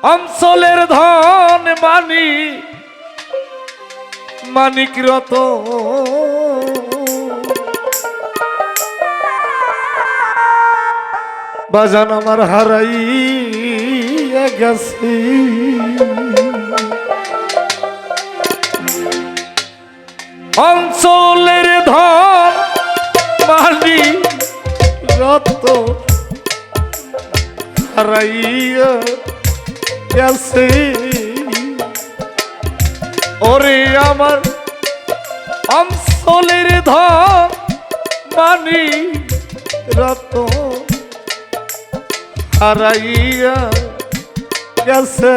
অঞ্চলের ধন মানিক রত বাজান আমার হারাইয়া গেছে। অঞ্চলের ধন মানিক রত হারাইয়া গেছে। ওরে আমার অঞ্চলের ধন মানিক রত হারাইয়া গেছে।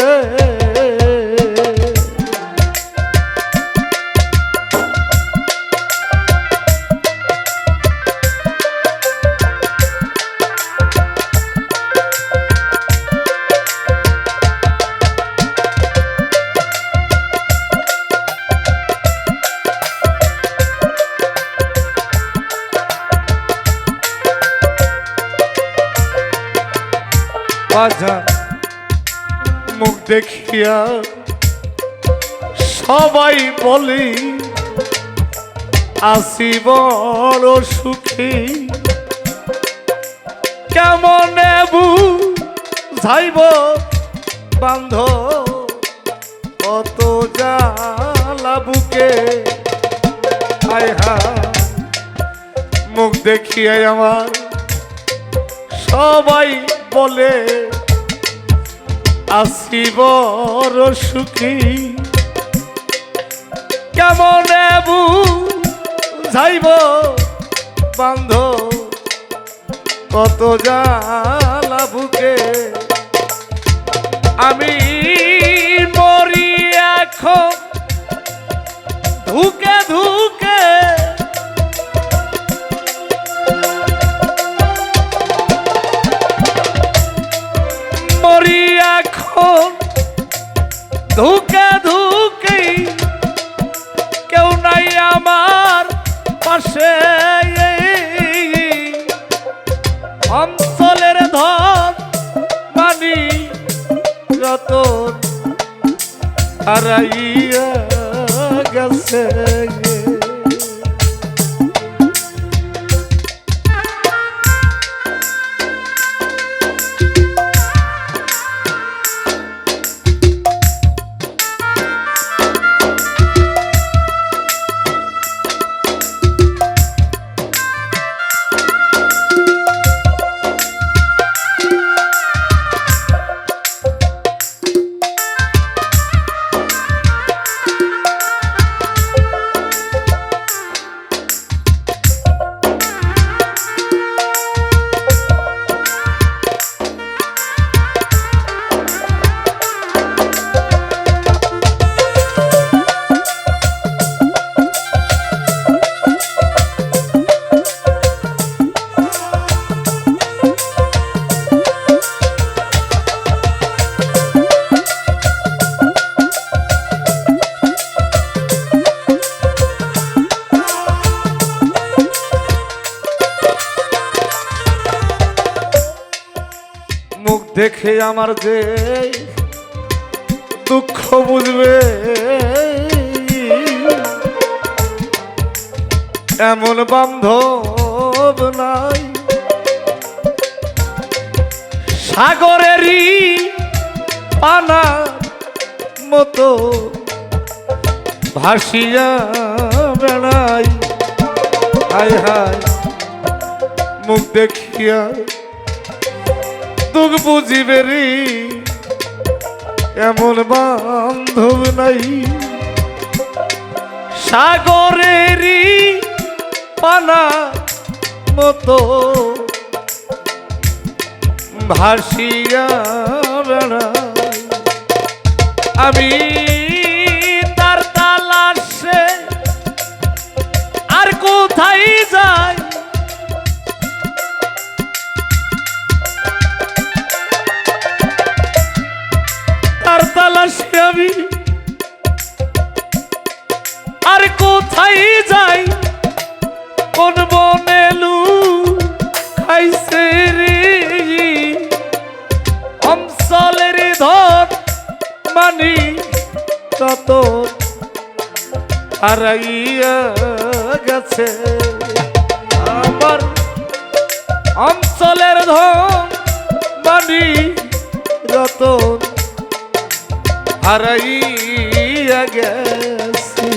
বাজান মুখ দেখিয়া সবাই বলে আসি বড় সুখী, কেমন বুঝাইব বান্ধব কত জ্বালা বুকে। হায় হায় মুখ দেখিয়া আমার সবাই বলে আসি বড় সুখী, কেমন বুঝাইব বান্ধব কত জ্বালা বুকে। আমি মরি এখন ধুকে ধুকে, মরি এখন ধুকে ধুকে, কেউ নাই আমার পাশে। অঞ্চলের ধন মানিক রতন হারাইয়া গেছে। মুখ দেখে আমার যে দুঃখ বুঝবে, এমন বান্ধব নাই। সাগরেরই পানার মতো ভাসিয়া বেড়াই। হায় হায় মুখ দেখিয়া দুঃখ বুঝিবে রে, এমন বান্ধব নাই। সাগরেরই পানা মতো ভাসিয়া বেড়াই। আমি তার তালাশে আর কোথায় যাই, তার তালাশে আমি আর কোথায় যাই। কোন বনে লুকাইছে রে অঞ্চলের ধন হারাইয়া গেছে আমার অঞ্চলের ধন মানি রতন হারাইয়া গেছি।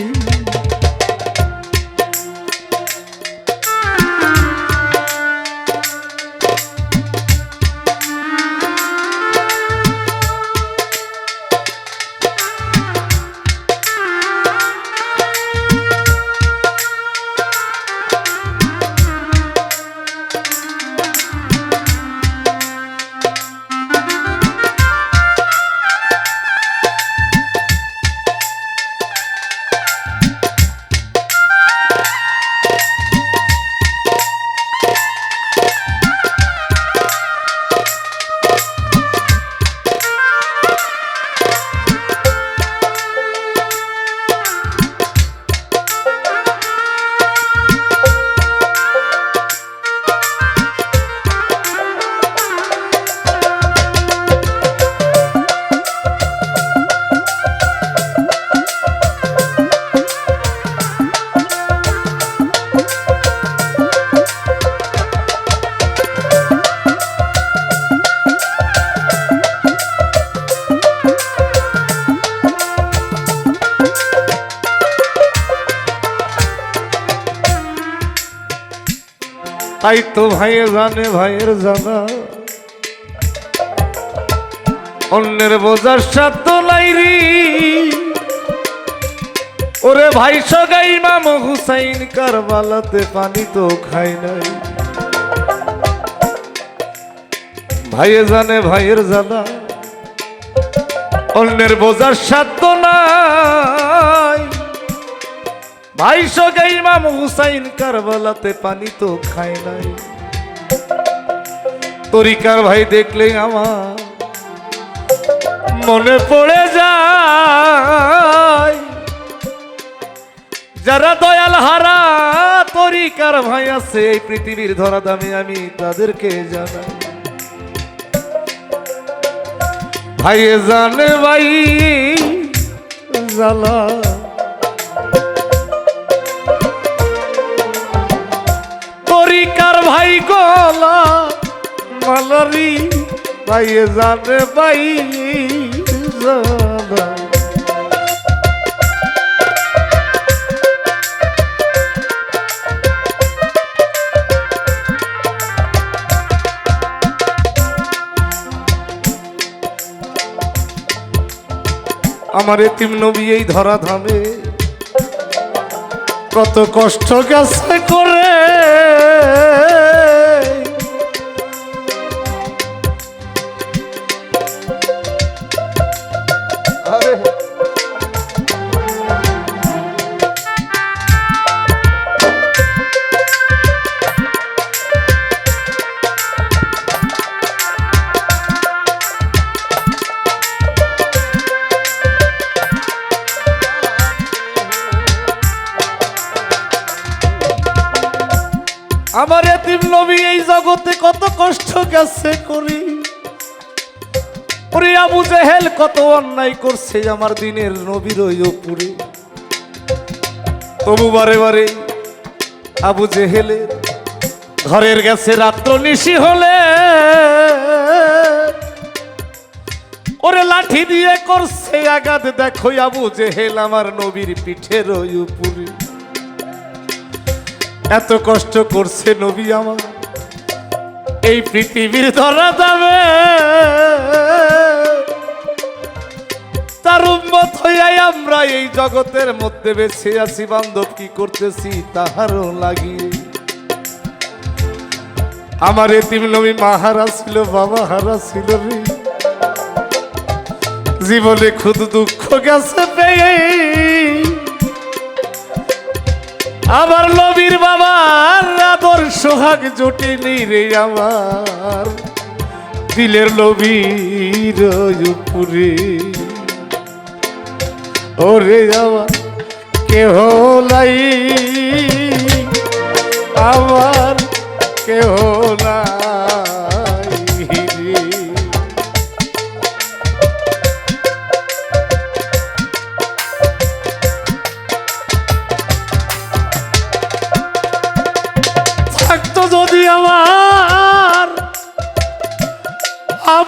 তাই তো ভাইয়ে জানে ভাইয়ের জানা অন্যের বোঝার সাধ্য নাই রে। ওরে ভাই সগাই ইমাম হুসাইন কারবালাতে পানি তো খাই নাই। ভাইয়ে জানে ভাইয়ের জানা অন্যের বোঝার সাধ্য নাই। ভাই সগাই ইমাম হুসাইন কারবালাতে পানি তো খায় নাই। তরিকার ভাই দেখলে আমার মনে পড়ে যায় যারা দয়াল হারা তরিকার ভাই আছে এই পৃথিবীর ধরা দামে আমি তাদেরকে জানাই। ভাইয়ে জানে ভাই জালা তরিকার ভাই গলা মালারি ভাইয়ে জানে ভাই জানা। আমার এতিম নবী এই ধরা ধামে কত কষ্ট গেছে করে। আমার এতিম নবী এই জগতে কত কষ্ট গেছে করি। ওরে আবু জেহেল কত অন্যায় করছে আমার দিনের নবীর ওই উপরে। তবু বারে বারে আবু জেহেলের ঘরের গেছে রাত্র নিশি হলে ওরে লাঠি দিয়ে করছে আঘাত। দেখো আবু জেহেল আমার নবীর পিঠের ওই উপরে। এত কষ্ট করছে নবী আমার এই পৃথিবীর ধরা যাবে। তার উম্মত হইয়াই আমরা এই জগতের মধ্যে বেঁচে আছি। বান্ধব কি করতেছি তাহারও লাগিয়ে। আমার এতিম নবী মা হারা ছিল বাবা হারা ছিল রে। জীবনে খুদ দুঃখ গেছে পেয়ে আমার নবীর বাবার আদর সোহাগ জোটেনি রে। আমার দিলের নবীর উপরে ওরে আমার কেহ নাই আমার কেহ নাই রে।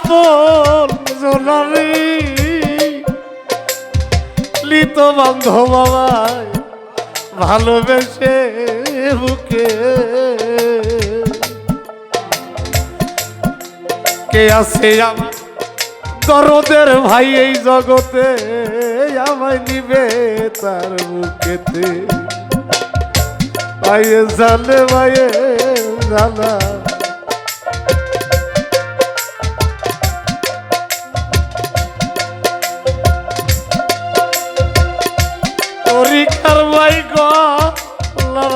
আপন জোনারি লিত বান্ধব আমায় ভালোবেসে বুকে কে আছে আমার দরদের ভাই এই জগতে আমায় নিবে তার বুকেতে ভাইয়ে জানে ভাইয়ে জানা পরীক্ষার ভাই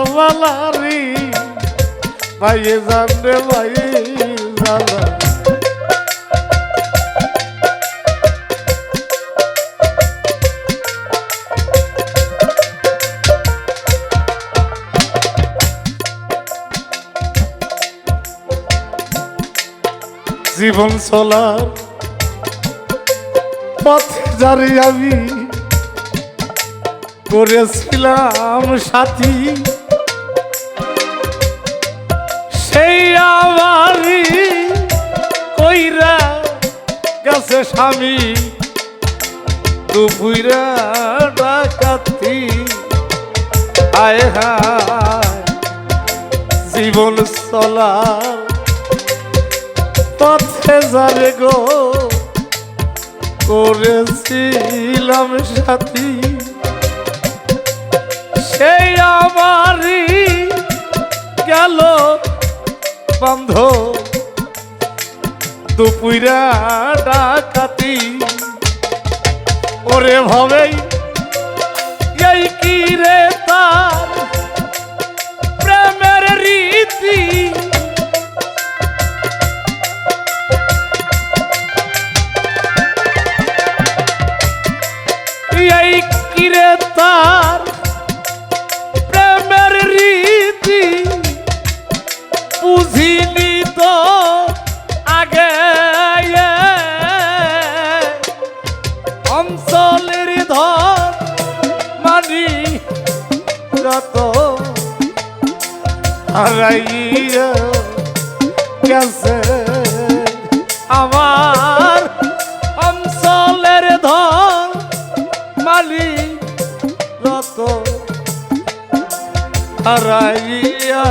গলারি ভাইয়ে জানে ভাইয়ে জানা জীবন চলার পথে যারে আমি করেছিলাম সাথী সেই আমারই কইরা গেছে স্বামী দুপুরা ডাকাতি আয় হায় জীবন চলার পথে যারে গো করেছিলাম সাথী সেই আমারই গেল বন্ধ দুপুরা ডাকাতি ওরে ভাবেই এই কি রে তার প্রেমের রীতি এই কি রে তার প্রেমের রীতি বুঝিনি তো আগে অঞ্চলের ধন মানি যত হারাইয়া গেছে আমার অঞ্চলের ধন মালি যত হারাইয়া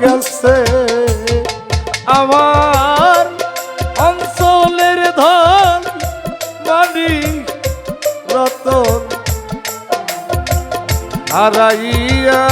গেছে আমার অঞ্চলের ধন মানি রতন হারাইয়া